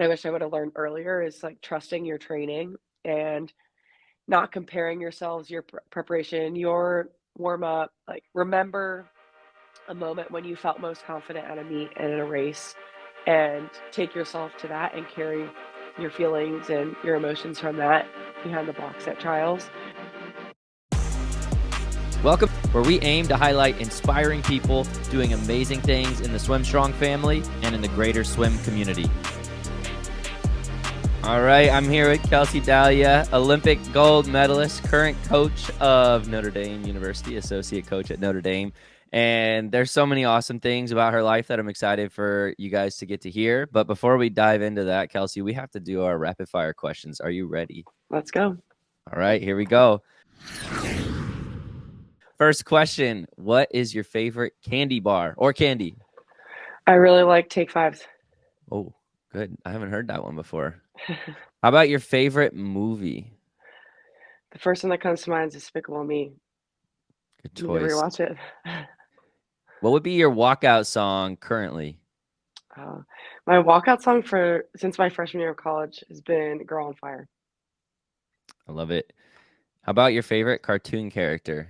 but I wish I would have learned earlier is like trusting your training and not comparing yourselves, your preparation, your warm up. Like, remember a moment when you felt most confident at a meet and in a race, and take yourself to that and carry your feelings and your emotions from that behind the blocks at trials. Welcome, where we aim to highlight inspiring people doing amazing things in the Swim Strong family and in the greater swim community. All right, I'm here with Kelsi Dahlia, Olympic gold medalist, current coach of Notre Dame University, associate coach at Notre Dame. And there's so many awesome things about her life that I'm excited for you guys to get to hear. But before we dive into that, Kelsi, we have to do our rapid fire questions. Are you ready? Let's go. All right, here we go. First question, what is your favorite candy bar or candy? I really like Take Fives. Oh, good. I haven't heard that one before. How about your favorite movie? The first one that comes to mind is Despicable Me. Good You never choice. watch it. What would be your walkout song currently? My walkout song since my freshman year of college has been Girl on Fire. I love it. How about your favorite cartoon character?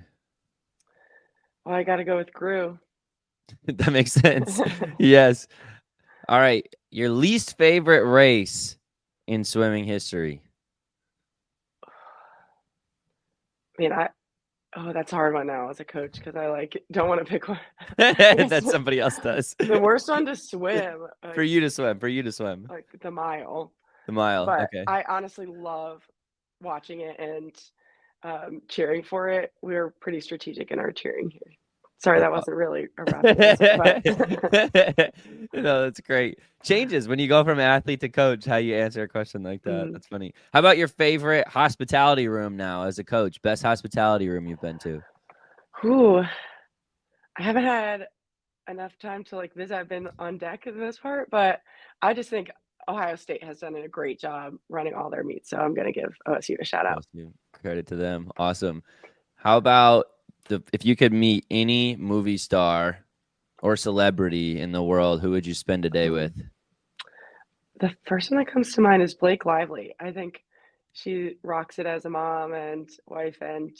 Well, I got to go with Gru. That makes sense. Yes. All right. Your least favorite race in swimming history? I mean, that's a hard one now as a coach because I don't want to pick one. That somebody else does. The worst one to swim. For you to swim. Like the mile. The mile. But Okay. I honestly love watching it and cheering for it. We were pretty strategic in our cheering here. Sorry, that wasn't really a rapid answer, but No, that's great. Changes when you go from athlete to coach, how you answer a question like that. Mhm. That's funny. How about your favorite hospitality room now as a coach? Best hospitality room you've been to? Ooh, I haven't had enough time to visit. I've been on deck for the most part, but I just think Ohio State has done a great job running all their meets. So I'm going to give OSU a shout out. Awesome. Credit to them. Awesome. How about if you could meet any movie star or celebrity in the world, who would you spend a day with? The first one that comes to mind is Blake Lively. I think she rocks it as a mom and wife and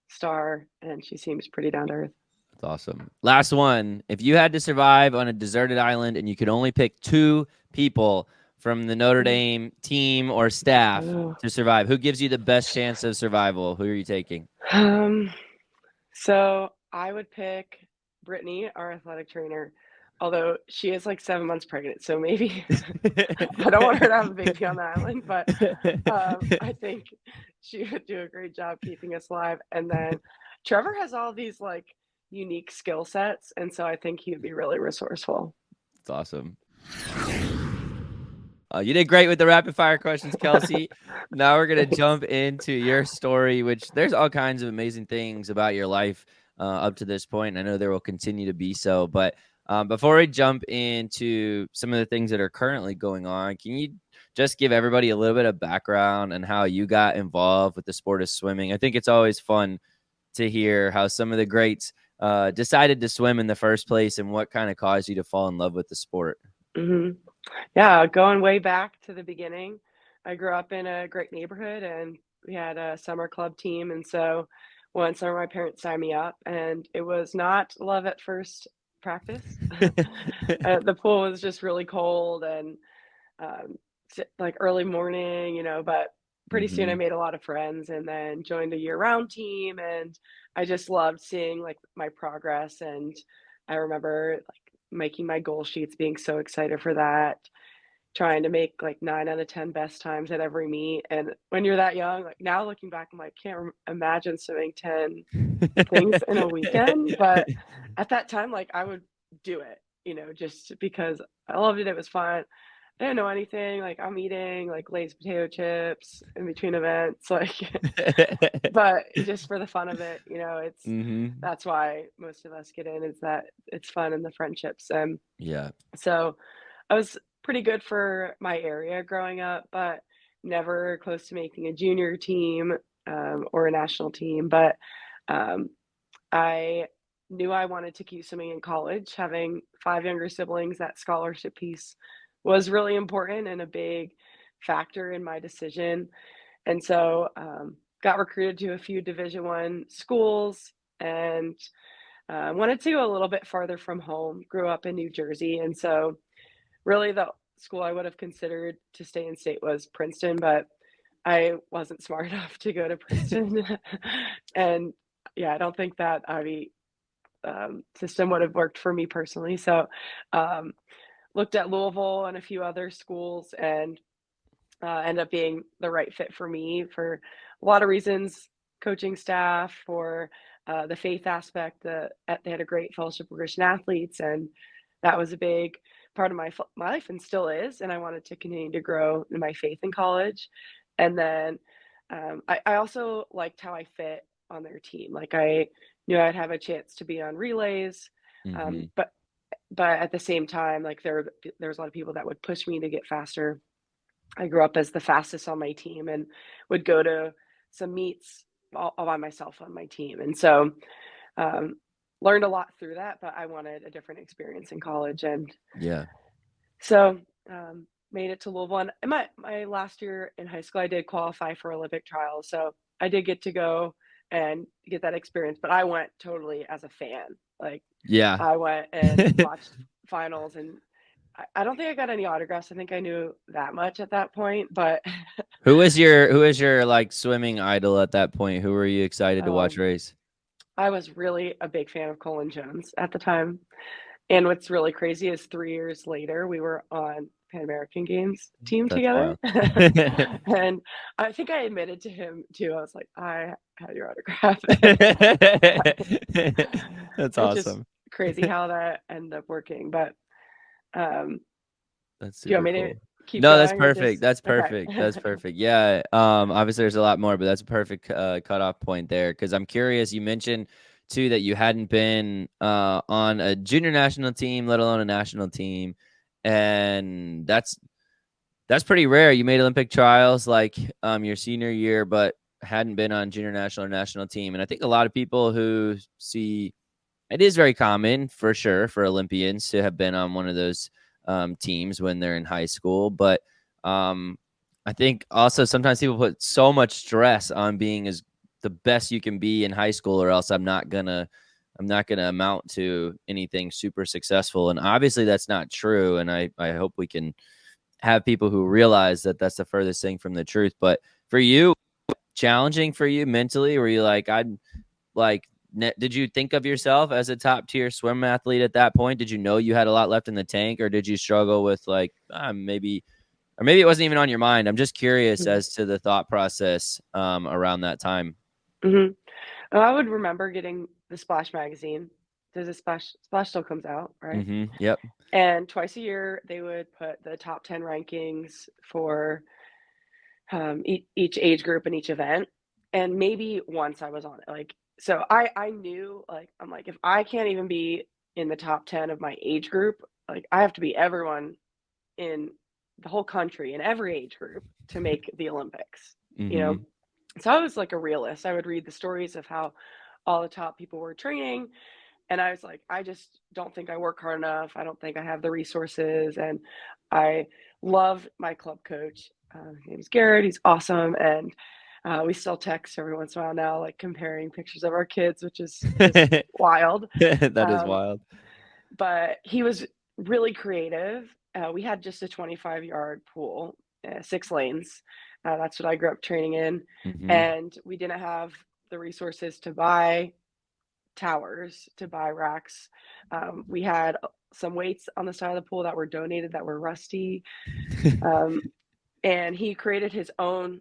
star, and she seems pretty down to earth. That's awesome. Last one. If you had to survive on a deserted island and you could only pick two people from the Notre Dame team or staff to survive, who gives you the best chance of survival? Who are you taking? So I would pick Brittany, our athletic trainer, although she is 7 months pregnant. So maybe I don't want her to have a baby on the island, but I think she would do a great job keeping us alive. And then Trevor has all these unique skill sets. And so I think he would be really resourceful. That's awesome. You did great with the rapid fire questions, Kelsi. Now we're going to jump into your story, which there's all kinds of amazing things about your life up to this point. I know there will continue to be so. But before we jump into some of the things that are currently going on, can you just give everybody a little bit of background on how you got involved with the sport of swimming? I think it's always fun to hear how some of the greats decided to swim in the first place and what kind of caused you to fall in love with the sport. Mm-hmm. Yeah, going way back to the beginning. I grew up in a great neighborhood and we had a summer club team. And so one summer, my parents signed me up, and it was not love at first practice. The pool was just really cold and early morning, but pretty soon I made a lot of friends and then joined a year-round team. And I just loved seeing my progress. And I remember making my goal sheets, being so excited for that, trying to make 9 out of 10 best times at every meet. And when you're that young, now looking back, I'm can't imagine swimming 10 things in a weekend. But at that time, I would do it, just because I loved it. It was fun. I didn't know anything. I'm eating Lay's potato chips in between events, but just for the fun of it, it's that's why most of us get in, is that it's fun and the friendships. And Yeah. so I was pretty good for my area growing up, but never close to making a junior team or a national team. But I knew I wanted to keep swimming in college. Having 5 younger siblings, that scholarship piece was really important and a big factor in my decision. And so got recruited to a few Division I schools and wanted to go a little bit farther from home. Grew up in New Jersey, and so really the school I would have considered to stay in state was Princeton, but I wasn't smart enough to go to Princeton. And yeah, I don't think that Ivy system would have worked for me personally. So um, looked at Louisville and a few other schools and ended up being the right fit for me for a lot of reasons. Coaching staff, for the faith aspect. They had a great fellowship of Christian athletes, and that was a big part of my life and still is. And I wanted to continue to grow in my faith in college. And then I also liked how I fit on their team. Like I knew I'd have a chance to be on relays, Mm-hmm. but at the same time, like there was a lot of people that would push me to get faster. I grew up as the fastest on my team and would go to some meets all by myself on my team. And so um, learned a lot through that, but I wanted a different experience in college. And Yeah. so made it to Louisville. And in my last year in high school, I did qualify for Olympic trials. So I did get to go and get that experience, but I went totally as a fan. Like Yeah. I went and watched finals, and I don't think I got any autographs. I think I knew that much at that point, but Who is your like swimming idol at that point? Who were you excited to watch um, race? I was really a big fan of Colin Jones at the time. And what's really crazy is 3 years later, we were on Pan American Games team That's together. wild. And I think I admitted to him too. I was like, I had your autograph. That's Which is awesome. crazy how that ended up working. But um, That's do you want super me to cool. keep No, that's going or perfect. just That's okay? perfect. That's perfect. Yeah. Obviously there's a lot more, but that's a perfect cutoff point there. Cause I'm curious, you mentioned too that you hadn't been on a junior national team, let alone a national team. And that's pretty rare. You made Olympic trials like your senior year, but hadn't been on junior national or national team. And I think a lot of people who see it is very common for sure for Olympians to have been on one of those teams when they're in high school. But I think also sometimes people put so much stress on being as the best you can be in high school, or else I'm not gonna amount to anything super successful. And obviously that's not true. And I hope we can have people who realize that that's the furthest thing from the truth. But for you, challenging for you mentally, were you like, like, did you think of yourself as a top tier swim athlete at that point? Did you know you had a lot left in the tank, or did you struggle with like maybe, or maybe it wasn't even on your mind? I'm just curious as to the thought process around that time. Mm-hmm. I would remember getting the Splash magazine. There's a Splash still comes out, right? Yep. And twice a year they would put the top 10 rankings for each age group and each event. And maybe once I was on it. Like so I knew, like I'm like, if I can't even be in the top 10 of my age group, like I have to be everyone in the whole country in every age group to make the Olympics, you know? Mm-hmm. So I was like a realist. I would read the stories of how all the top people were training. And I was like, I just don't think I work hard enough. I don't think I have the resources. And I love my club coach. His name's Garrett. He's awesome. And we still text every once in a while now, like comparing pictures of our kids, which is just wild. That is Um, wild. but he was really creative. We had just a 25-yard pool, 6 lanes. That's what I grew up training in. Mm-hmm. And we didn't have the resources to buy towers, to buy racks. We had some weights on the side of the pool that were donated that were rusty. Um, and he created his own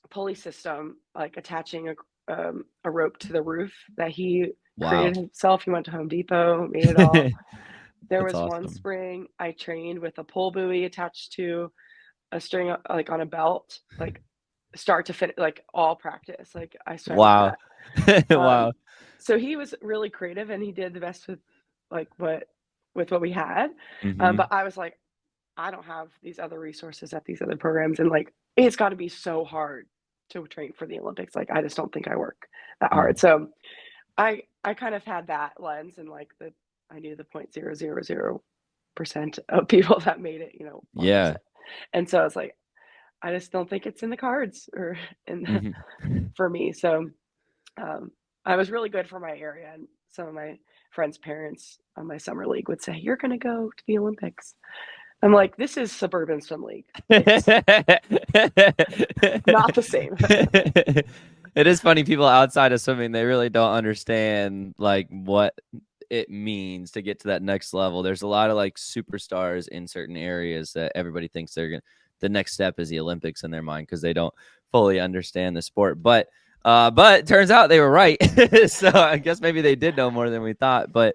pulley system, like attaching a rope to the roof that he Wow. created himself. He went to Home Depot, made it all. There That's was one awesome. spring I trained with a pull buoy attached to a string, like on a belt, like start to finish, like all practice. Like I swam with Wow. that. Wow. So he was really creative and he did the best with like what we had. Mm-hmm. But I was like, I don't have these other resources at these other programs, and like it's got to be so hard to train for the Olympics. Like I just don't think I work that hard. So I kind of had that lens, and like the I knew the 0.000 percent of people that made it, 1%. Yeah. And so I was like, I just don't think it's in the cards or Hmm. for me. So um, I was really good for my area, and some of my friends' parents on my summer league would say, "You're going to go to the Olympics." I'm like, "This is suburban swim league. It's not the same." It is funny, people outside of swimming, they really don't understand like what it means to get to that next level. There's a lot of like superstars in certain areas that everybody thinks they're gonna the next step is the Olympics in their mind because they don't fully understand the sport. But it turns out they were right. So I guess maybe they did know more than we thought. But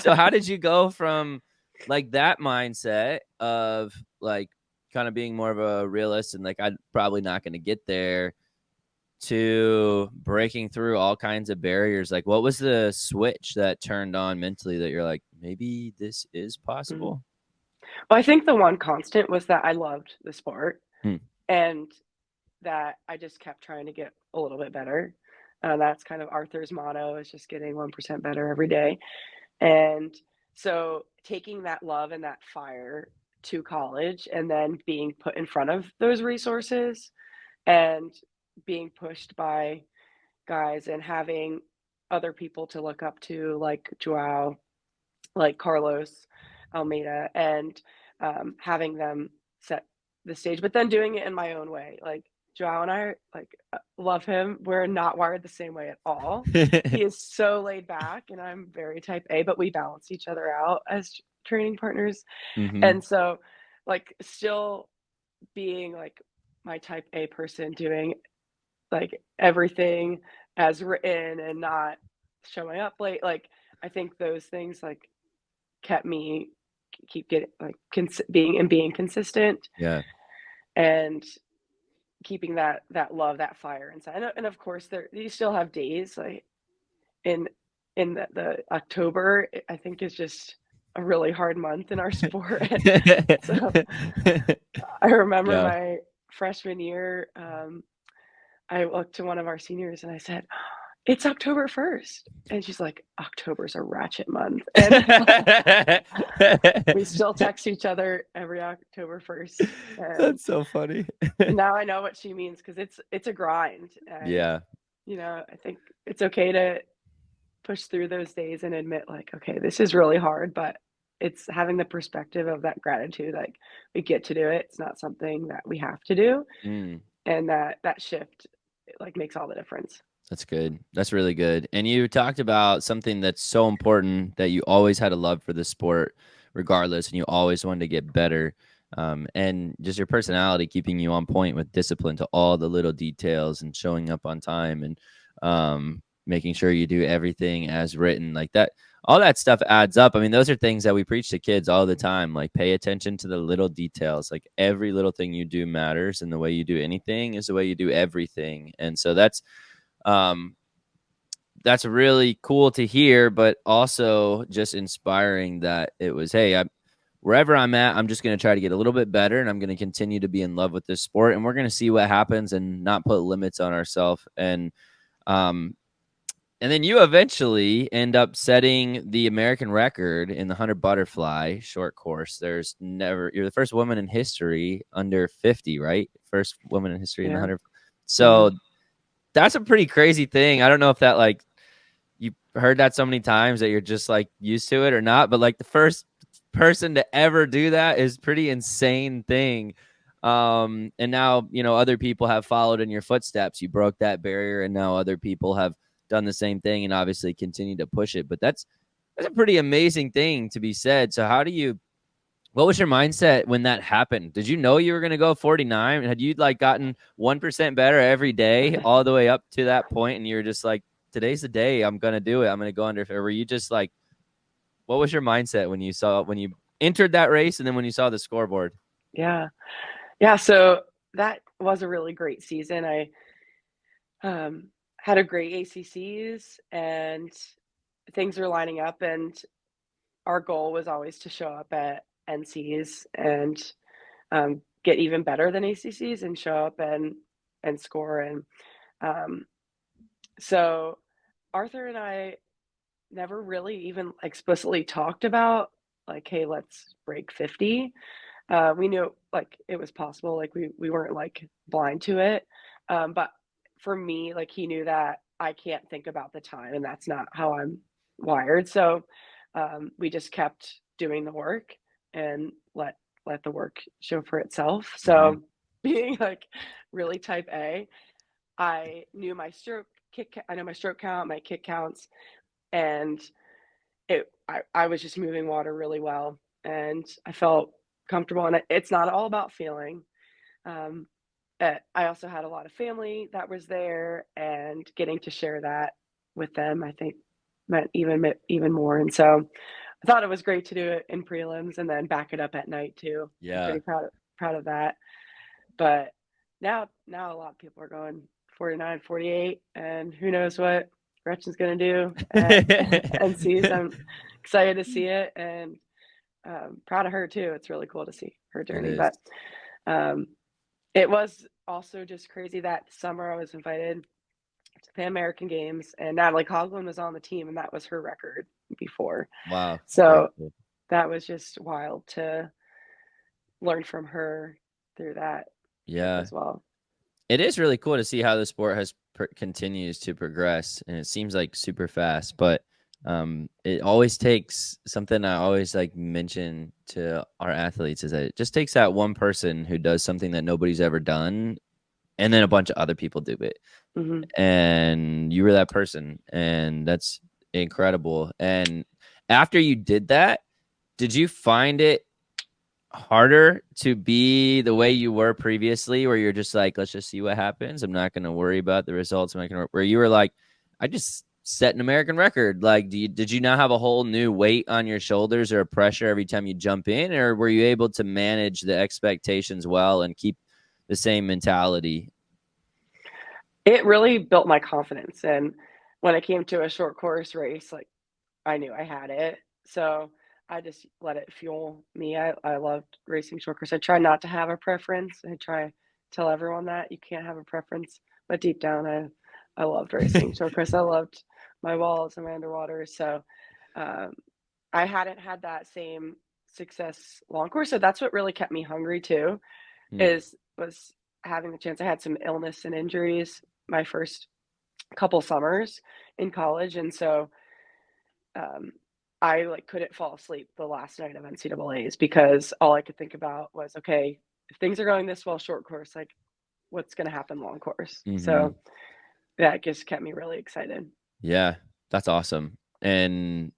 so how did you go from like that mindset of like kind of being more of a realist and like I'm probably not going to get there to breaking through all kinds of barriers? Like what was the switch that turned on mentally that you're like, maybe this is Mm. possible? Well, I think the one constant was that I loved the sport Hmm. and that I just kept trying to get a little bit better. That's kind of Arthur's motto, is just getting 1% better every day. And so taking that love and that fire to college and then being put in front of those resources and being pushed by guys and having other people to look up to, like Joao, like Carlos Almeida, and having them set the stage, but then doing it in my own way. Like Joao and I, like love him. We're not wired the same way at all. He is so laid back, and I'm very type A, but we balance each other out as training partners. Mm-hmm. And so, like, still being like my type A person, doing like everything as written and not showing up late. Like, I think those things like kept me keep getting like being consistent Yeah. and keeping that love, that fire inside. And of course, there you still have days like in the October. I think is just a really hard month in our sport. So I remember Yeah. my freshman year. I looked to one of our seniors and I said, "It's October 1st." And she's like, "October's a ratchet month." And we still text each other every October 1st. And That's so funny. now I know what she means because it's a grind. And, Yeah. I think it's okay to push through those days and admit, like, okay, this is really hard, but it's having the perspective of that gratitude, like we get to do it. It's not something that we have to do. Mm. And that shift like makes all the difference. That's good. That's really good. And you talked about something that's so important, that you always had a love for the sport regardless, and you always wanted to get better. And just your personality keeping you on point with discipline to all the little details and showing up on time and making sure you do everything as written like that. All that stuff adds up. I mean, those are things that we preach to kids all the time. Like, pay attention to the little details. Like, every little thing you do matters, and the way you do anything is the way you do everything. And so um, that's really cool to hear, but also just inspiring that it was, hey, wherever I'm at, I'm just going to try to get a little bit better, and I'm going to continue to be in love with this sport, and we're going to see what happens and not put limits on ourselves. Um, and then you eventually end up setting the American record in the 100 butterfly short course. You're the first woman in history under 50, right? First woman in history in the Yeah. 100. Yeah. So that's a pretty crazy thing. I don't know if that like you heard that so many times that you're just like used to it or not, but like the first person to ever do that is pretty insane thing. And now, other people have followed in your footsteps. You broke that barrier, and now other people have done the same thing and obviously continue to push it. But that's a pretty amazing thing to be said. So what was your mindset when that happened? Did you know you were going to go 49? Had you like gotten 1% better every day all the way up to that point, and you were just like, today's the day, I'm going to do it, I'm going to go under? Or were you just like, what was your mindset when you entered that race, and then when you saw the scoreboard? Yeah. Yeah. So that was a really great season. I um, had a great ACCs and things were lining up. And our goal was always to show up at NCs and get even better than ACCs and show up and score. And um, so Arthur and I never really even explicitly talked about like, hey, let's break 50. We knew like it was possible. Like we weren't like blind to it. But for me, like he knew that I can't think about the time, and that's not how I'm wired. So we just kept doing the work and let the work show for itself. Hmm. So being like really type A, I knew my I know my stroke count, my kick counts, and I was just moving water really well, and I felt comfortable. And it's not all about feeling. Um, I also had a lot of family that was there, and getting to share that with them, I think, meant even more. And so I thought it was great to do it in prelims and then back it up at night too. I'm Yeah. pretty proud of that. But now a lot of people are going 49, 48, and who knows what Gretchen's gonna do at NC's. I'm excited to see it, and proud of her too. It's really cool to see her It journey. is. But um, it was also just crazy that summer I was invited to Pan American Games, and Natalie Coughlin was on the team, and that was her record before. Wow. Very So cool. that was just wild to learn from her through that trip Yeah. as well. It is really cool to see how the sport has continues to progress, and it seems like super fast. But it always takes something I always like mention to our athletes is that it just takes that one person who does something that nobody's ever done, and then a bunch of other people do it, Hmm. and you were that person, and that's incredible. And after you did that, did you find it harder to be the way you were previously, where you're just like, let's just see what happens, I'm not going to worry about the results, I'm not going to, where you were like, I just set an American record? Like, did you now have a whole new weight on your shoulders or a pressure every time you jump in, or were you able to manage the expectations well and keep the same mentality? It really built my confidence, and when it came to a short course race, like I knew I had it. So I just let it fuel me. I loved racing short course. I try not to have a preference. I try to tell everyone that you can't have a preference, but deep down, I loved racing short course. I loved my walls and my underwater. So um, I hadn't had that same success long course. So that's what really kept me hungry too. Hmm. Was having the chance. I had some illness and injuries my first couple summers in college, and so um, I like couldn't fall asleep the last night of NCAA's because all I could think about was, okay, if things are going this well short course, like what's going to happen long course? Hmm. So that just kept me really excited. Yeah, that's awesome. And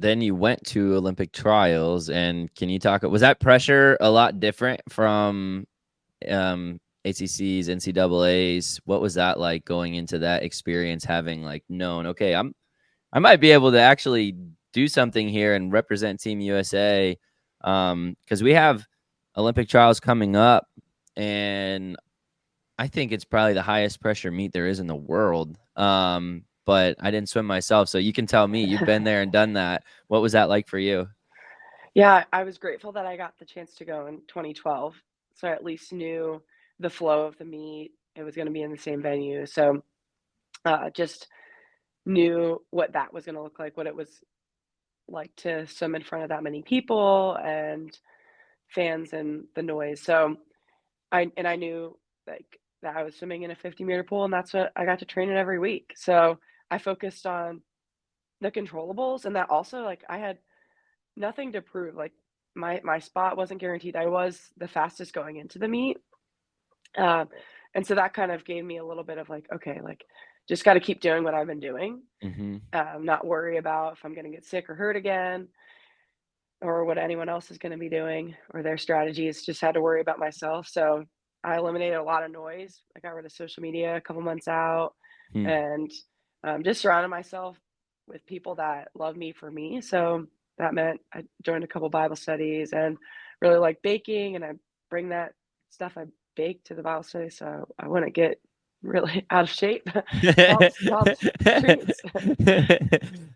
then you went to Olympic trials, and can you talk, was that pressure a lot different from ACCs, NCAAs? What was that like going into that experience, having like known, okay, I might be able to actually do something here and represent Team USA? Because we have Olympic trials coming up, and I think it's probably the highest pressure meet there is in the world. But I didn't swim myself, so you can tell me. You've been there and done that. What was that like for you? Yeah, I was grateful that I got the chance to go in 2012. So I at least knew the flow of the meet. It was going to be in the same venue. So just knew what that was going to look like, what it was like to swim in front of that many people and fans and the noise. So I knew like that I was swimming in a 50-meter pool, and that's what I got to train in every week. So I focused on the controllables, and that also like I had nothing to prove. Like my spot wasn't guaranteed. I was the fastest going into the meet, um, and so that kind of gave me a little bit of like, okay, like just got to keep doing what I've been doing. Mm-hmm. Not worry about if I'm going to get sick or hurt again, or what anyone else is going to be doing or their strategies. Just had to worry about myself. So I eliminated a lot of noise. I got rid of social media a couple months out, Hmm. and just surrounded myself with people that love me for me. So that meant I joined a couple Bible studies and really like baking, and I bring that stuff I bake to the Bible study so I wouldn't get really out of shape. Helps treats.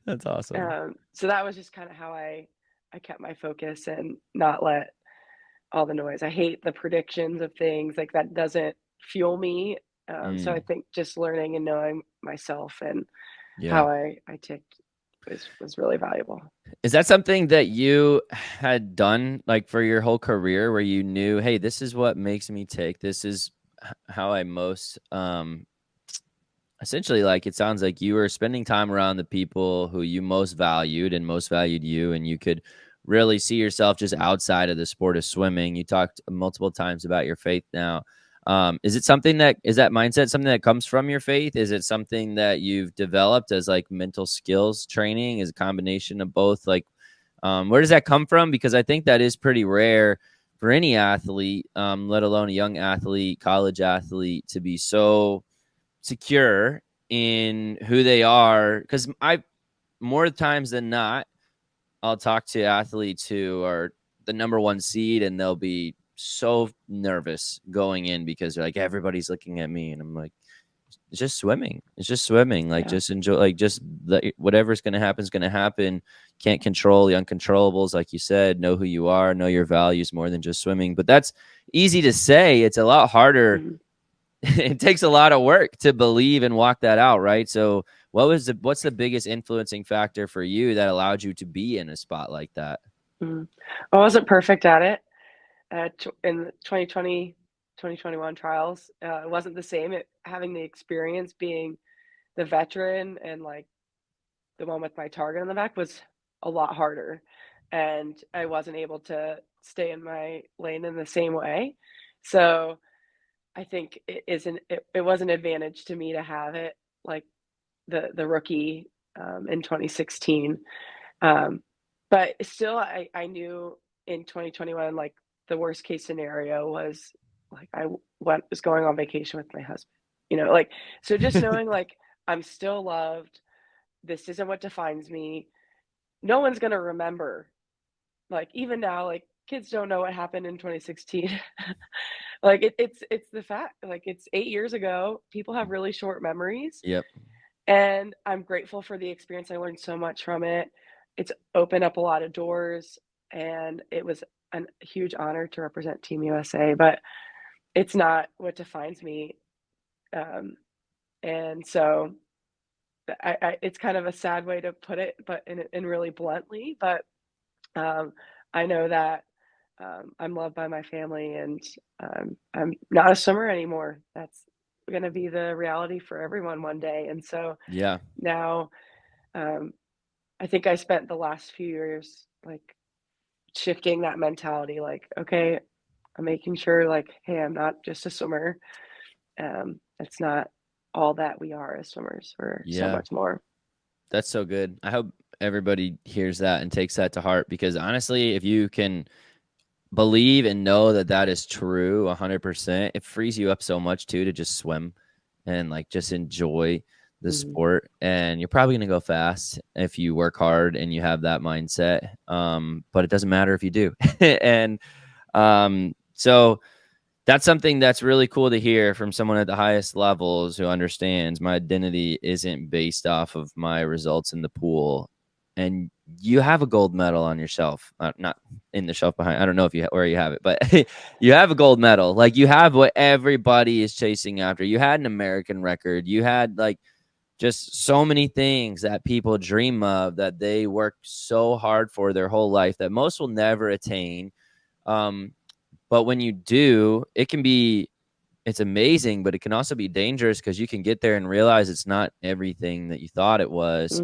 That's awesome. So that was just kind of how I kept my focus and not let all the noise. I hate the predictions of things like that doesn't fuel me. So I Mm, think just learning and knowing myself and yeah. how I ticked was really valuable. Is that something that you had done like for your whole career where you knew, hey, this is what makes me tick. This is how I most essentially, like, it sounds like you were spending time around the people who you most valued and most valued you, and you could really see yourself just outside of the sport of swimming. You talked multiple times about your faith now. Is it something that is that mindset something that comes from your faith? Is it something that you've developed as like mental skills training? Is a combination of both? Like, where does that come from? Because I think that is pretty rare for any athlete, let alone a young athlete, college athlete, to be so secure in who they are. Because I, more times than not, I'll talk to athletes who are the number one seed and they'll be so nervous going in because they're like, everybody's looking at me. And I'm like, it's just swimming. It's just swimming. Like, just enjoy, like, just whatever's going to happen is going to happen. Can't control the uncontrollables. Like you said, know who you are, know your values more than just swimming. But that's easy to say. It's a lot harder. Mm-hmm. It takes a lot of work to believe and walk that out, right? So what's the biggest influencing factor for you that allowed you to be in a spot like that? Mm-hmm. I wasn't perfect at it. In the 2020, 2021 trials, it wasn't the same. Having the experience being the veteran and like the one with my target on the back was a lot harder. And I wasn't able to stay in my lane in the same way. So I think it was an advantage to me to have it like the rookie in 2016. But still, I knew in 2021, like the worst case scenario was like was going on vacation with my husband, like, so just knowing like I'm still loved. This isn't what defines me. No one's going to remember. Like even now, like kids don't know what happened in 2016. Like it's the fact, like it's 8 years ago. People have really short memories. Yep. And I'm grateful for the experience. I learned so much from it. It's opened up a lot of doors, and it was a huge honor to represent Team USA, but it's not what defines me. And so it's kind of a sad way to put it, but in really bluntly, but I know that I'm loved by my family, and I'm not a swimmer anymore. That's going to be the reality for everyone one day. And so yeah, now I think I spent the last few years like shifting that mentality, like, okay, I'm making sure like, hey, I'm not just a swimmer. It's not all that we are as swimmers. We're so much more. That's so good. I hope everybody hears that and takes that to heart, because honestly, if you can believe and know that that is true 100%, it frees you up so much too to just swim and like just enjoy the sport. And you're probably going to go fast if you work hard and you have that mindset. But it doesn't matter if you do. And so that's something that's really cool to hear from someone at the highest levels who understands my identity isn't based off of my results in the pool. And you have a gold medal on your shelf, not in the shelf behind. I don't know if where you have it, but you have a gold medal. Like, you have what everybody is chasing after. You had an American record. You had like just so many things that people dream of, that they work so hard for their whole life, that most will never attain. But when you do, it's amazing, but it can also be dangerous, because you can get there and realize it's not everything that you thought it was.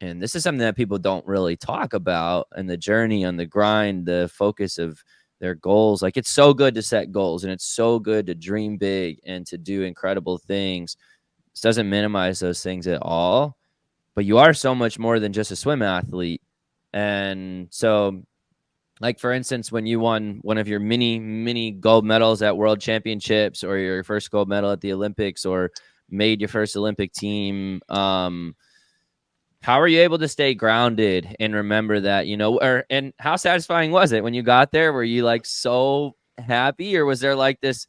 And this is something that people don't really talk about, and the journey, on the grind, the focus of their goals. Like, it's so good to set goals, and it's so good to dream big and to do incredible things. This doesn't minimize those things at all, but you are so much more than just a swim athlete. And so, like, for instance, when you won one of your many gold medals at world championships, or your first gold medal at the Olympics, or made your first Olympic team, how are you able to stay grounded and remember that, and how satisfying was it when you got there? Were you like so happy, or was there like this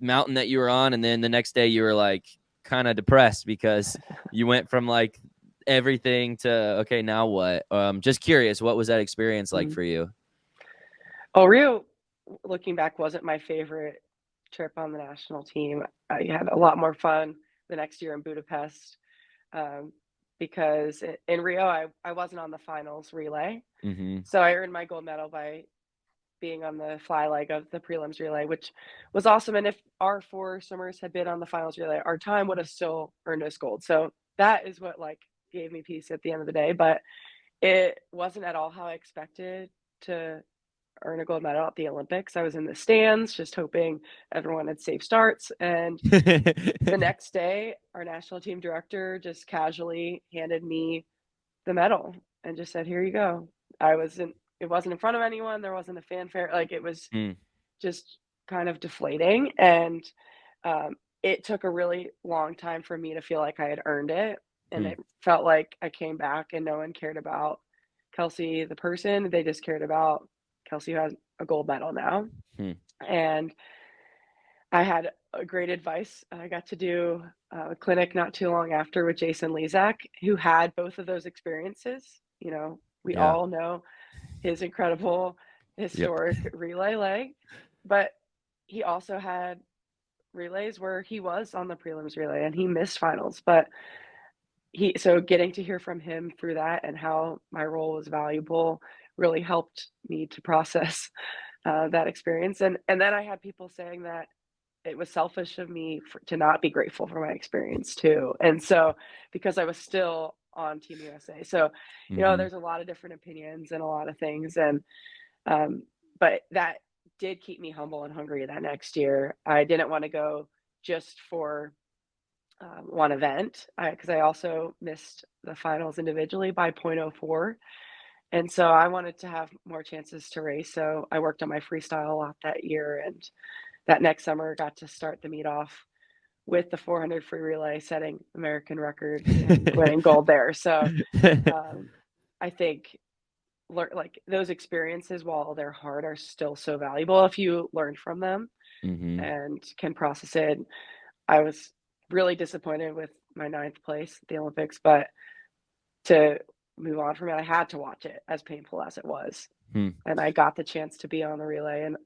mountain that you were on, and then the next day you were like kind of depressed because you went from like everything to, okay, now what? Just curious, what was that experience like for you? Oh, Rio, looking back, wasn't my favorite trip on the national team. I had a lot more fun the next year in Budapest. because in Rio, I wasn't on the finals relay. Mm-hmm. So I earned my gold medal by being on the fly leg of the prelims relay, which was awesome. And if our 4 swimmers had been on the finals relay, our time would have still earned us gold. So that is what like gave me peace at the end of the day. But it wasn't at all how I expected to earn a gold medal at the Olympics. I was in the stands just hoping everyone had safe starts. And the next day, our national team director just casually handed me the medal and just said, "Here you go." It wasn't in front of anyone. There wasn't a fanfare. Like it was Mm, just kind of deflating. And it took a really long time for me to feel like I had earned it. And mm, it felt like I came back and no one cared about Kelsi, the person. They just cared about Kelsi, who has a gold medal now. mm. And I had a great advice. I got to do a clinic not too long after with Jason Lezak, who had both of those experiences. You know, we Yeah. all know his incredible Yep. historic relay leg, but he also had relays where he was on the prelims relay and he missed finals. But so getting to hear from him through that and how my role was valuable really helped me to process that experience. And then I had people saying that it was selfish of me to not be grateful for my experience too. And so, because I was still on Team USA, so Mm-hmm. there's a lot of different opinions and a lot of things, and um, but that did keep me humble and hungry that next year. I didn't want to go just for one event because I also missed the finals individually by 0.04. And so I wanted to have more chances to race. So I worked on my freestyle a lot that year. And that next summer got to start the meet off with the 400 free relay, setting American record and winning gold there. So I think like those experiences, while they're hard, are still so valuable if you learn from them Mm-hmm. and can process it. I was really disappointed with my 9th place at the Olympics, but to move on from it, I had to watch it, as painful as it was. Hmm. And I got the chance to be on the relay, and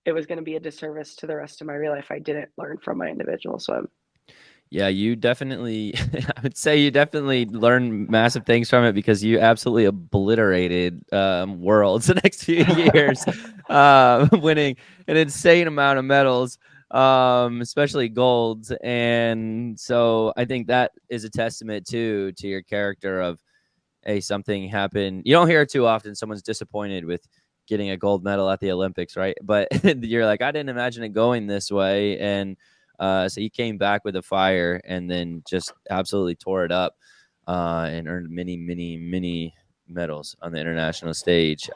it was going to be a disservice to the rest of my relay if I didn't learn from my individual swim. Yeah, you definitely, I would say you definitely learned massive things from it because you absolutely obliterated worlds the next few years, winning an insane amount of medals, especially golds. And so I think that is a testament to your character of, hey, something happened. You don't hear it too often. Someone's disappointed with getting a gold medal at the Olympics, right? But you're like, I didn't imagine it going this way. And so he came back with a fire and then just absolutely tore it up and earned many, many, many medals on the international stage.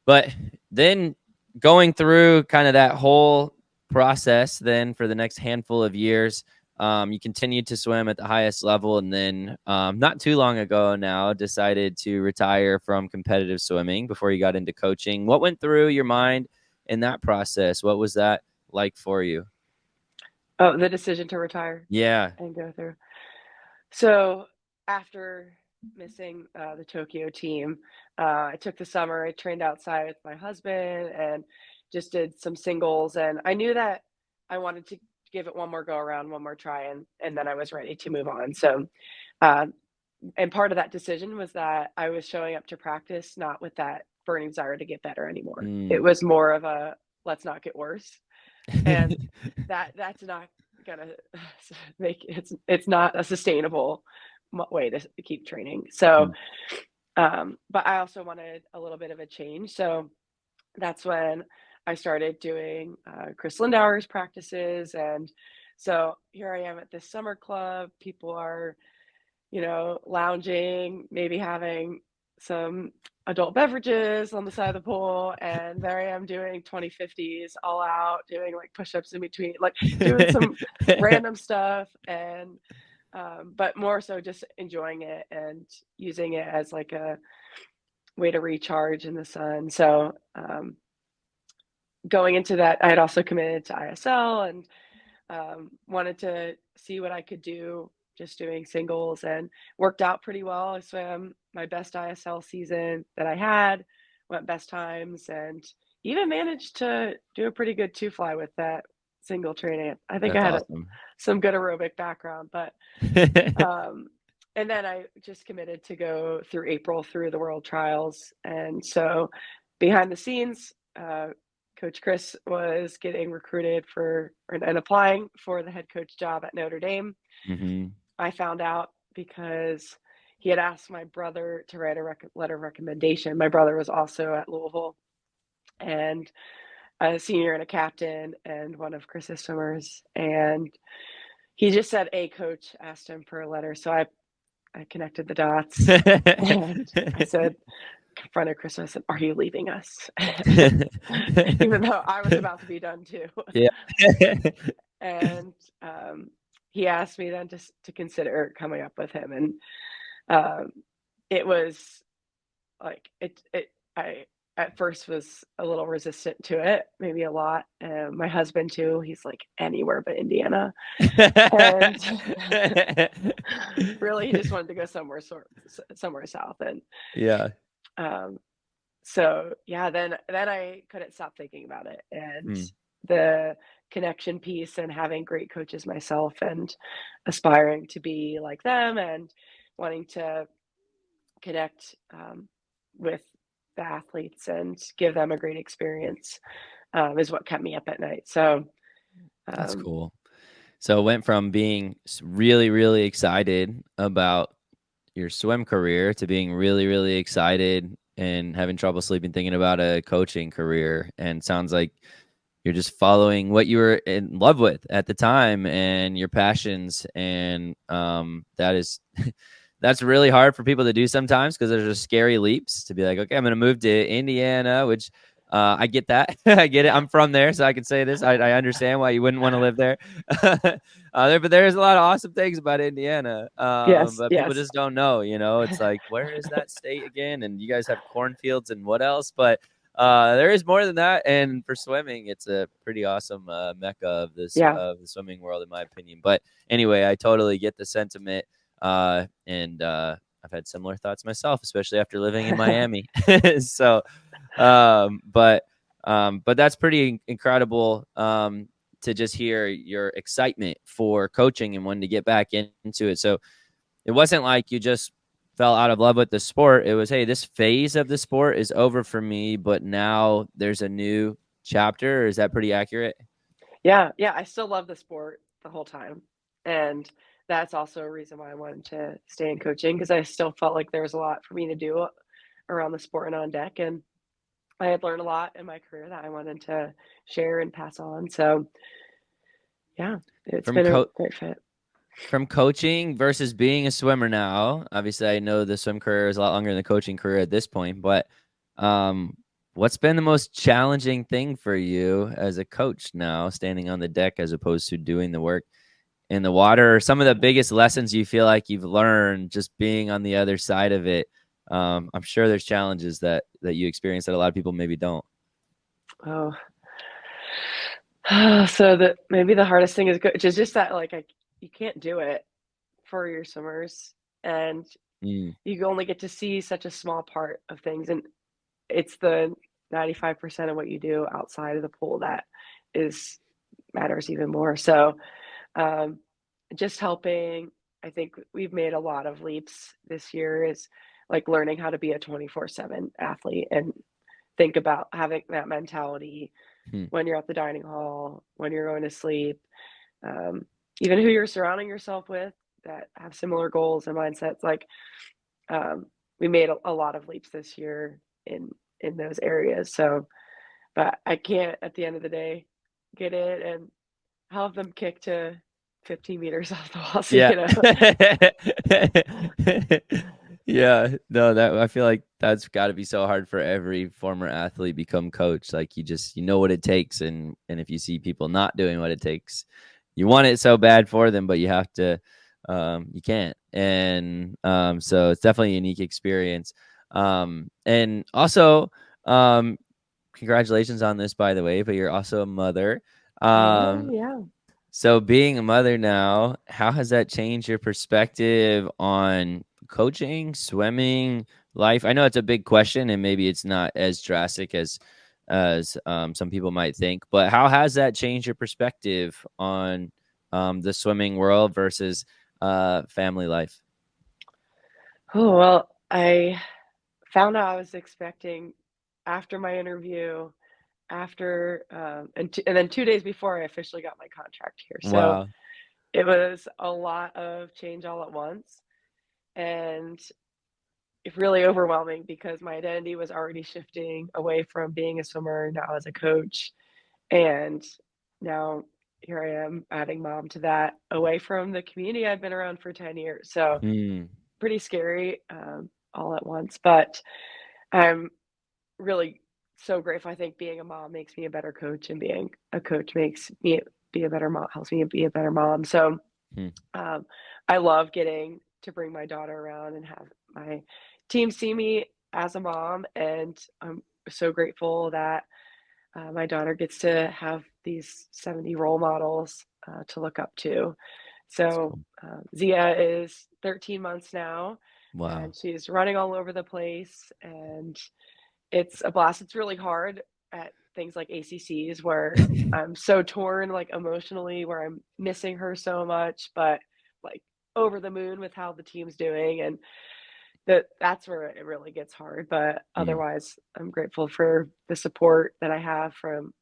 But then going through kind of that whole process, then for the next handful of years, you continued to swim at the highest level, and then not too long ago now decided to retire from competitive swimming before you got into coaching. What went through your mind in that process? What was that like for you? Oh, the decision to retire Yeah. and go through. So after missing the Tokyo team, I took the summer. I trained outside with my husband and just did some singles. And I knew that I wanted to give it one more go around, one more try, and then I was ready to move on. So, uh, and part of that decision was that I was showing up to practice not with that burning desire to get better anymore. It Mm. was more of a let's not get worse, and that's not gonna make it's not a sustainable way to keep training. So, Mm. but I also wanted a little bit of a change. So that's when I started doing Chris Lindauer's practices, and so here I am at this summer club. People are lounging, maybe having some adult beverages on the side of the pool. And there I am doing 2050s all out, doing like push-ups in between, like doing some random stuff. And, but more so just enjoying it and using it as like a way to recharge in the sun. So, going into that, I had also committed to ISL and wanted to see what I could do just doing singles, and worked out pretty well. I swam my best ISL season that I had, went best times, and even managed to do a pretty good two fly with that single training. I think I That's had awesome. some good aerobic background, but um, and then I just committed to go through April through the world trials. And so behind the scenes, Coach Chris was getting recruited for and applying for the head coach job at Notre Dame. Mm-hmm. I found out because he had asked my brother to write a letter of recommendation. My brother was also at Louisville and a senior and a captain and one of Chris's swimmers. And he just said a coach asked him for a letter. So I connected the dots and I said, confronted Chris. I said, "Are you leaving us?" Even though I was about to be done too. Yeah. And he asked me then to consider coming up with him, and it was like I at first was a little resistant to it, maybe a lot. My husband too. He's like anywhere but Indiana, and really he just wanted to go somewhere south. And yeah. so yeah, then I couldn't stop thinking about it, and Mm. the connection piece and having great coaches myself and aspiring to be like them and wanting to connect with the athletes and give them a great experience is what kept me up at night. So That's cool. So it went from being really, really excited about your swim career to being really, really excited and having trouble sleeping thinking about a coaching career. And sounds like you're just following what you were in love with at the time and your passions. And that is that's really hard for people to do sometimes because there's just scary leaps to be like, okay, I'm going to move to Indiana, which I get that. I get it. I'm from there, so I can say this. I understand why you wouldn't want to live there. But there's a lot of awesome things about Indiana. yes, But people yes. just don't know, it's like, where is that state again? And you guys have cornfields and what else? But there is more than that. And for swimming, it's a pretty awesome mecca of of the swimming world, in my opinion. But anyway, I totally get the sentiment. And I've had similar thoughts myself, especially after living in Miami. So, but that's pretty incredible to just hear your excitement for coaching and wanting to get back into it. So it wasn't like you just fell out of love with the sport. It was, hey, this phase of the sport is over for me, but now there's a new chapter. Is that pretty accurate? Yeah, I still love the sport the whole time, and that's also a reason why I wanted to stay in coaching because I still felt like there was a lot for me to do around the sport and on deck, and I had learned a lot in my career that I wanted to share and pass on. So, yeah, it's From been a great fit. From coaching versus being a swimmer now, obviously I know the swim career is a lot longer than the coaching career at this point, but what's been the most challenging thing for you as a coach now, standing on the deck as opposed to doing the work in the water? Or some of the biggest lessons you feel like you've learned just being on the other side of it? I'm sure there's challenges that you experience that a lot of people maybe don't. Oh, so maybe the hardest thing is just that like you can't do it for your swimmers, and Mm, you only get to see such a small part of things, and it's the 95% of what you do outside of the pool that is matters even more. So um, just helping, I think we've made a lot of leaps this year is like learning how to be a 24/7 athlete and think about having that mentality mm, when you're at the dining hall, when you're going to sleep, um, even who you're surrounding yourself with that have similar goals and mindsets. Like we made a lot of leaps this year in those areas. So, but I can't at the end of the day get it and have them kick to 15 meters off the wall. So, yeah. you know, Yeah, no, that I feel like that's got to be so hard for every former athlete become coach. Like you know what it takes, and if you see people not doing what it takes, you want it so bad for them, but you have to, you can't. And so it's definitely a unique experience. And also, congratulations on this, by the way. But you're also a mother. yeah, Um, yeah. so being a mother now, how has that changed your perspective on coaching, swimming, life? I know it's a big question and maybe it's not as drastic as some people might think, but how has that changed your perspective on the swimming world versus family life? Oh, well, I found out I was expecting after my interview, and then 2 days before I officially got my contract here. So Wow. it was a lot of change all at once, and it's really overwhelming because my identity was already shifting away from being a swimmer now as a coach, and now here I am adding mom to that, away from the community I've been around for 10 years. So Hmm. pretty scary, all at once, but I'm really so grateful. I think being a mom makes me a better coach, and being a coach makes me be a better mom, helps me be a better mom. So, Hmm. um, I love getting to bring my daughter around and have my team see me as a mom, and I'm so grateful that my daughter gets to have these 70 role models to look up to. That's So cool. Zia is 13 months now, Wow. and she's running all over the place, and it's a blast. It's really hard at things like ACCs where I'm so torn, like emotionally, where I'm missing her so much, but like over the moon with how the team's doing, and that's where it really gets hard. But Hmm. otherwise, I'm grateful for the support that I have from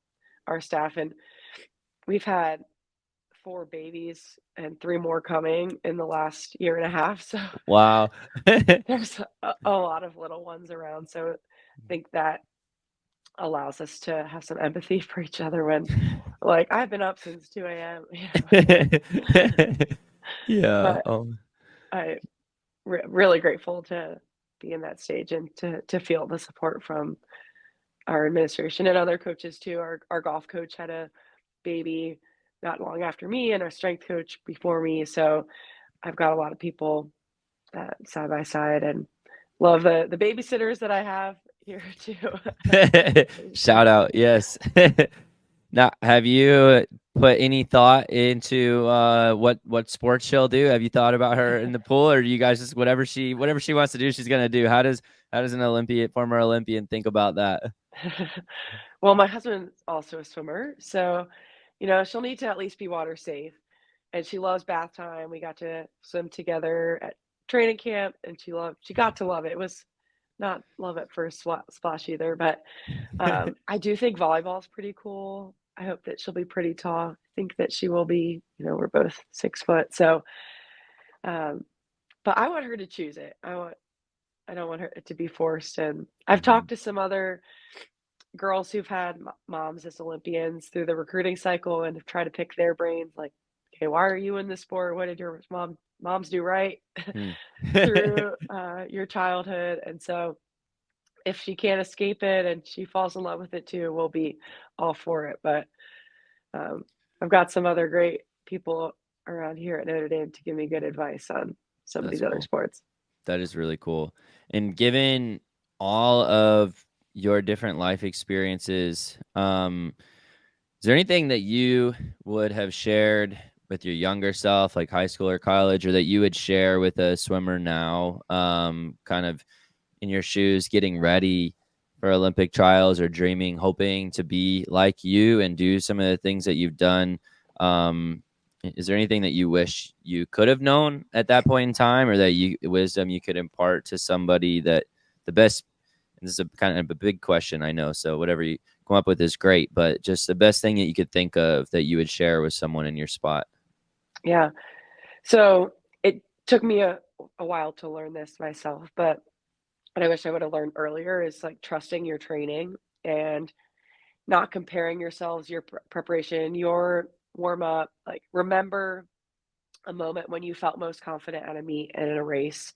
our staff, and we've had 4 babies and 3 more coming in the last year and a half. So Wow. there's a lot of little ones around. So I think that allows us to have some empathy for each other when, like, I've been up since 2 a.m., Yeah. but I really grateful to be in that stage and to feel the support from our administration and other coaches too. Our golf coach had a baby not long after me, and our strength coach before me. So I've got a lot of people side by side, and love the babysitters that I have here too. Shout out. Yes. Now, have you put any thought into what sports she'll do? Have you thought about her in the pool, or do you guys just whatever she wants to do, she's gonna do? How does an former Olympian think about that? Well, my husband's also a swimmer, so she'll need to at least be water safe. And she loves bath time. We got to swim together at training camp, and she got to love it. It was not love at first splash either, but I do think volleyball is pretty cool. I hope that she'll be pretty tall. I think that she will be. We're both 6 foot, so um, but I want her to choose it. I don't want her to be forced. And I've Mhm. talked to some other girls who've had moms as Olympians through the recruiting cycle, and have tried to pick their brains, like, okay, why are you in the sport? What did your moms do right Hmm. through your childhood? And so if she can't escape it and she falls in love with it too, we'll be all for it. But um, I've got some other great people around here at Notre Dame to give me good advice on some of That's these other cool. sports. That is really cool. And given all of your different life experiences, is there anything that you would have shared with your younger self, like high school or college, or that you would share with a swimmer now, kind of in your shoes, getting ready for Olympic trials or dreaming, hoping to be like you and do some of the things that you've done? Is there anything that you wish you could have known at that point in time, or that wisdom you could impart to somebody that the best? And this is a kind of a big question, I know. So whatever you come up with is great, but just the best thing that you could think of that you would share with someone in your spot. Yeah. So it took me a while to learn this myself, but what I wish I would have learned earlier is like trusting your training and not comparing yourselves, your preparation, your warm up. Like, remember a moment when you felt most confident at a meet and in a race,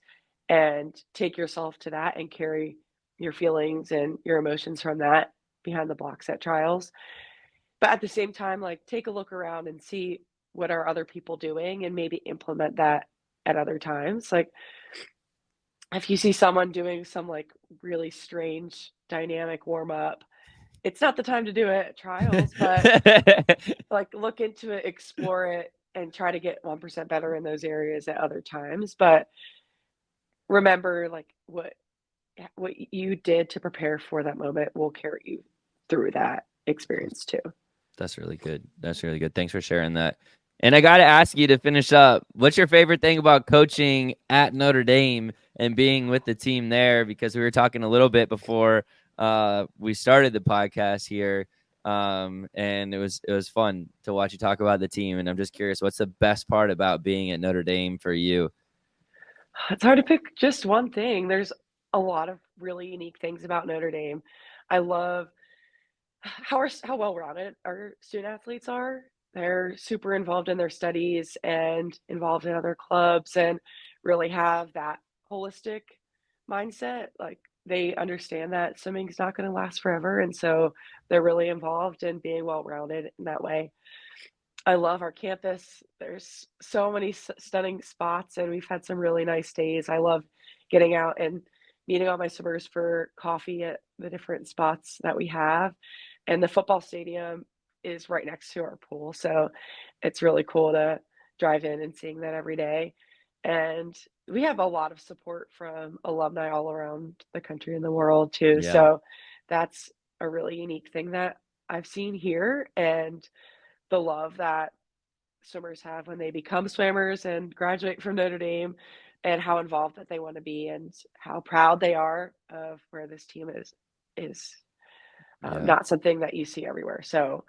and take yourself to that and carry your feelings and your emotions from that behind the blocks at trials. But at the same time, like, take a look around and see what are other people doing, and maybe implement that at other times. Like, if you see someone doing some like really strange dynamic warm up, it's not the time to do it at trials, but like, look into it, explore it, and try to get 1% better in those areas at other times. But remember, like, what you did to prepare for that moment will carry you through that experience too. That's really good. That's really good. Thanks for sharing that. And I got to ask you to finish up, what's your favorite thing about coaching at Notre Dame and being with the team there? Because we were talking a little bit before we started the podcast here, and it was fun to watch you talk about the team. And I'm just curious, what's the best part about being at Notre Dame for you? It's hard to pick just one thing. There's a lot of really unique things about Notre Dame. I love how well-rounded our student athletes are. They're super involved in their studies and involved in other clubs and really have that holistic mindset. Like they understand that swimming's not going to last forever, and so they're really involved in being well-rounded in that way. I love our campus. There's so many stunning spots, and we've had some really nice days. I love getting out and meeting all my swimmers for coffee at the different spots that we have. And the football stadium is right next to our pool, so it's really cool to drive in and seeing that every day. And we have a lot of support from alumni all around the country and the world too. Yeah. So that's a really unique thing that I've seen here, and the love that swimmers have when they become swimmers and graduate from Notre Dame, and how involved that they want to be and how proud they are of where this team is Yeah. not something that you see everywhere. So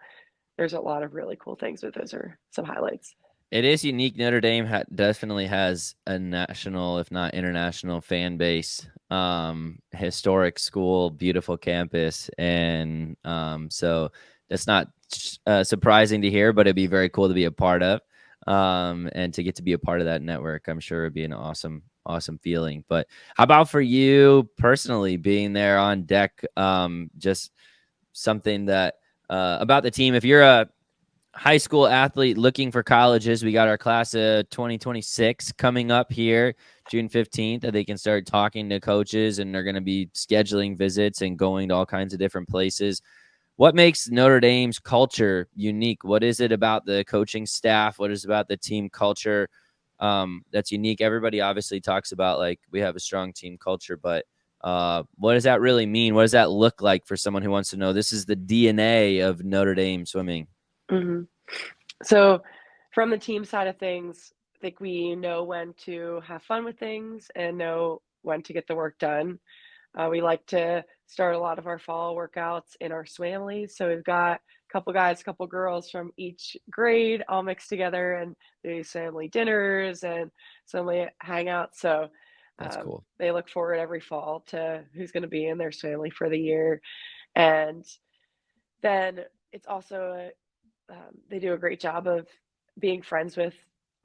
there's a lot of really cool things, but those are some highlights. It is unique. Notre Dame definitely has a national, if not international, fan base. Historic school, beautiful campus, and so that's not surprising to hear, but it'd be very cool to be a part of, and to get to be a part of that network. I'm sure it'd be an awesome, awesome feeling. But how about for you personally, being there on deck? Just something that about the team. If you're a high school athlete looking for colleges, we got our class of 2026 coming up here June 15th, that they can start talking to coaches, and they're going to be scheduling visits and going to all kinds of different places. What makes Notre Dame's culture unique? What is it about the coaching staff? What is it about the team culture that's unique? Everybody obviously talks about, like, we have a strong team culture, but what does that really mean? What does that look like for someone who wants to know this is the DNA of Notre Dame swimming? Mm-hmm. So, from the team side of things, I think we know when to have fun with things and know when to get the work done. We like to start a lot of our fall workouts in our swamlies. So we've got a couple guys, a couple girls from each grade all mixed together, and do family dinners and family hangouts. So That's cool. they look forward every fall to who's going to be in their family for the year. And then it's also they do a great job of being friends with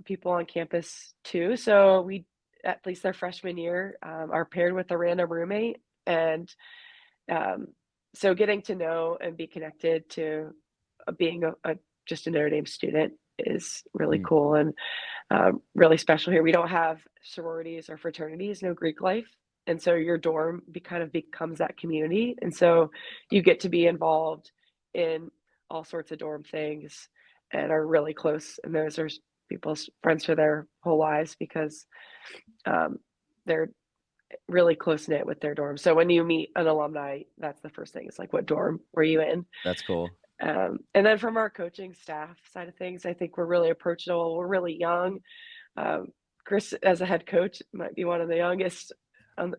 people on campus too. So we, at least their freshman year, are paired with a random roommate, and um, so getting to know and be connected to being just a Notre Dame student is really Hmm. cool and really special here. We don't have sororities or fraternities, no Greek life. And so your dorm kind of becomes that community. And so you get to be involved in all sorts of dorm things and are really close. And those are people's friends for their whole lives because they're really close knit with their dorm. So when you meet an alumni, that's the first thing. It's like, what dorm were you in? That's cool. And then from our coaching staff side of things, I think we're really approachable. We're really young. Chris, as a head coach, might be one of the youngest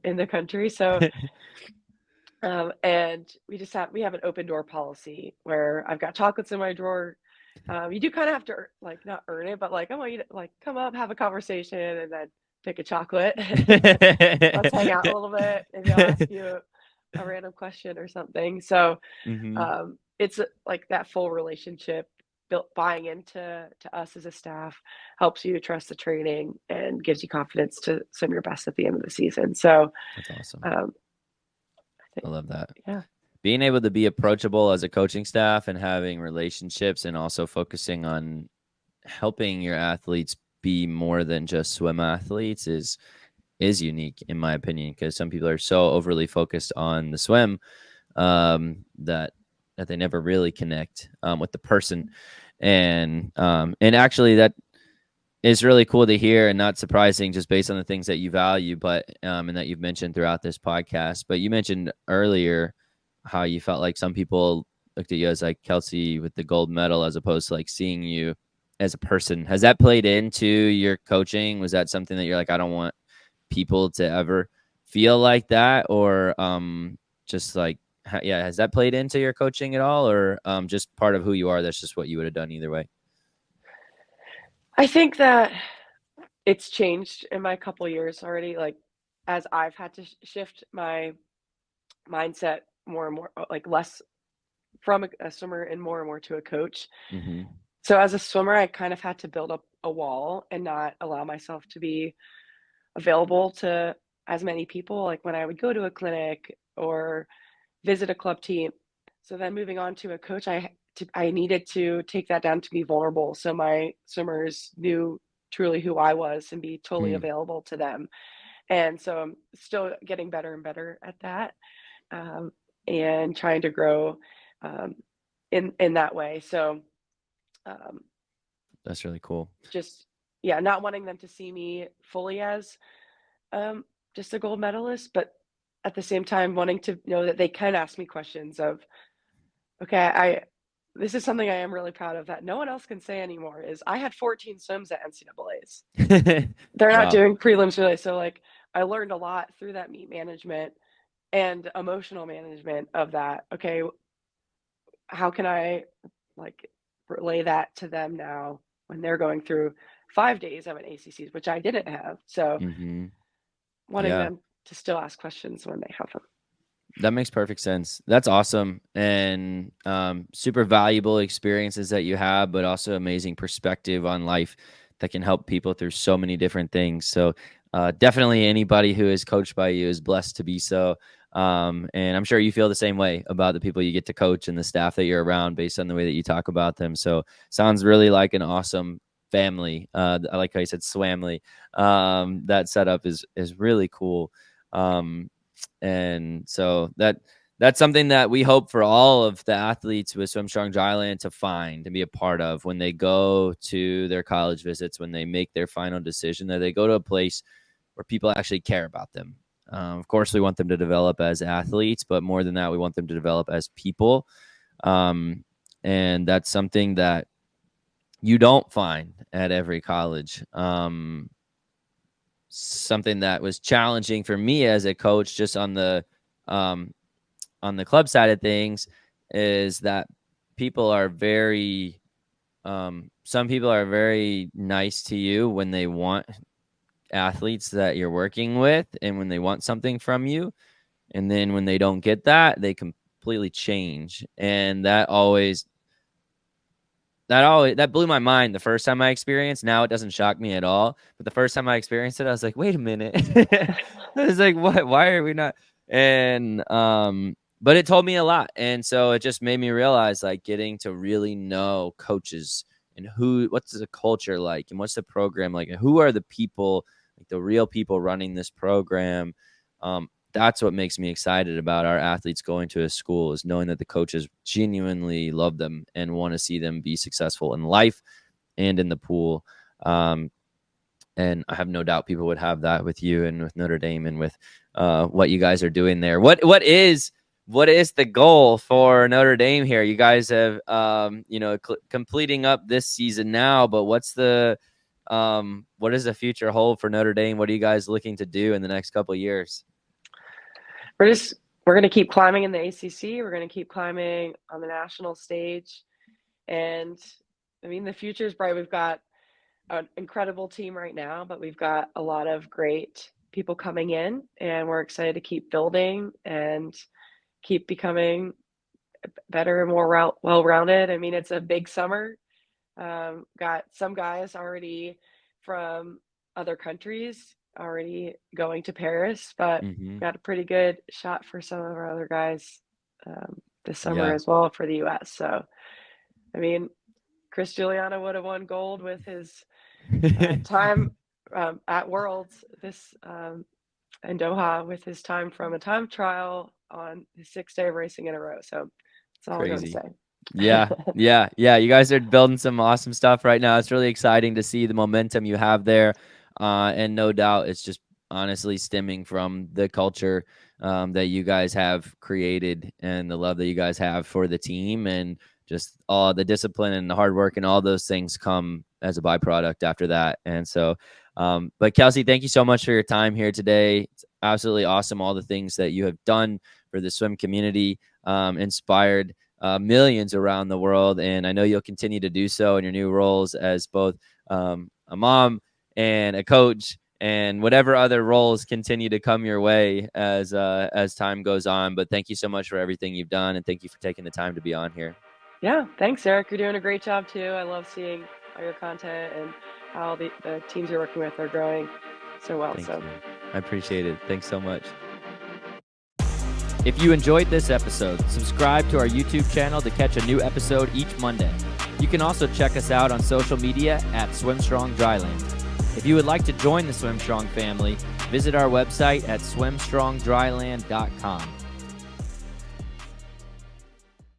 in the country. So, and we have an open door policy where I've got chocolates in my drawer. You do kind of have to like not earn it, but like I want you to like come up, have a conversation, and then pick a chocolate. Let's hang out a little bit. Maybe I'll ask you a random question or something. So Hmm. it's like that full relationship built, buying into us as a staff helps you trust the training and gives you confidence to swim your best at the end of the season. So That's awesome. um, I I think, love that. yeah. Being able to be approachable as a coaching staff and having relationships, and also focusing on helping your athletes be more than just swim athletes is unique in my opinion, because some people are so overly focused on the swim that they never really connect with the person. And actually that is really cool to hear, and not surprising just based on the things that you value, but and that you've mentioned throughout this podcast. But you mentioned earlier how you felt like some people looked at you as like Kelsi with the gold medal, as opposed to like seeing you as a person. Has that played into your coaching? Was that something that you're like, I don't want people to ever feel like that, or just like, yeah, has that played into your coaching at all, or just part of who you are? That's just what you would have done either way. I think that it's changed in my couple years already, like, as I've had to shift my mindset more and more, like, less from a swimmer and more to a coach. Mm-hmm. So as a swimmer, I kind of had to build up a wall and not allow myself to be available to as many people, like, when I would go to a clinic or visit a club team. So then moving on to a coach, I needed to take that down to be vulnerable, so my swimmers knew truly who I was and be totally Mm, available to them. And so I'm still getting better and better at that, um, and trying to grow um, in that way. So um, that's really cool. just yeah, not wanting them to see me fully as um, just a gold medalist, but at the same time wanting to know that they can ask me questions of, okay, I this is something I am really proud of that no one else can say anymore is I had 14 swims at NCAAs. They're not Wow. doing prelims really. So like I learned a lot through that meet management and emotional management of that. Okay, how can I like relay that to them now when they're going through 5 days of an ACCs, which I didn't have. So Mm-hmm. wanting Yeah. them to still ask questions when they have them. That makes perfect sense. That's awesome. And super valuable experiences that you have, but also amazing perspective on life that can help people through so many different things. So definitely anybody who is coached by you is blessed to be so. And I'm sure you feel the same way about the people you get to coach and the staff that you're around based on the way that you talk about them. So sounds really like an awesome family. I like how you said swamly. That setup is really cool. And so that's something that we hope for all of the athletes with Swim Strong Dryland to find and be a part of when they go to their college visits, when they make their final decision, that they go to a place where people actually care about them. Of course, we want them to develop as athletes, but more than that, we want them to develop as people. And that's something that you don't find at every college. Something that was challenging for me as a coach, just um, on the club side of things, is that people are very some people are very nice to you when they want athletes that you're working with and when they want something from you, and then when they don't get that, they completely change. And that blew my mind the first time I experienced. Now it doesn't shock me at all. But the first time I experienced it, I was like, wait a minute. I was like, what? Why are we not? And but it told me a lot. And so it just made me realize, like, getting to really know coaches and what's the culture like and what's the program like and who are the people, like the real people running this program. That's what makes me excited about our athletes going to a school, is knowing that the coaches genuinely love them and want to see them be successful in life and in the pool. And I have no doubt people would have that with you and with Notre Dame and with what you guys are doing there. What is the goal for Notre Dame here? You guys have completing up this season now, but what does the future hold for Notre Dame? What are you guys looking to do in the next couple of years? We're going to keep climbing in the ACC. We're going to keep climbing on the national stage. And I mean, the future is bright. We've got an incredible team right now, but we've got a lot of great people coming in, and we're excited to keep building and keep becoming better and more well-rounded. I mean, it's a big summer. Got some guys already from other countries already going to Paris, but Mm-hmm. got a pretty good shot for some of our other guys this summer Yeah. as well for the U.S. So, I mean, Chris Giuliano would have won gold with his time at Worlds in Doha with his time from a time trial on his 6th day of racing in a row. So that's all I'm going to Crazy. say. Yeah. Yeah. Yeah. You guys are building some awesome stuff right now. It's really exciting to see the momentum you have there. And no doubt it's just honestly stemming from the culture that you guys have created and the love that you guys have for the team, and just all the discipline and the hard work and all those things come as a byproduct after that. And so, but Kelsi, thank you so much for your time here today. It's absolutely awesome. All the things that you have done for the swim community, inspired millions around the world. And I know you'll continue to do so in your new roles as both a mom and a coach, and whatever other roles continue to come your way as time goes on. But thank you so much for everything you've done, and thank you for taking the time to be on here. Yeah, thanks, Eric. You're doing a great job too. I love seeing all your content and how the teams you're working with are growing so well. Thank you. I appreciate it. Thanks so much. If you enjoyed this episode, subscribe to our YouTube channel to catch a new episode each Monday. You can also check us out on social media at SwimStrong Dryland. If you would like to join the SwimStrong family, visit our website at swimstrongdryland.com.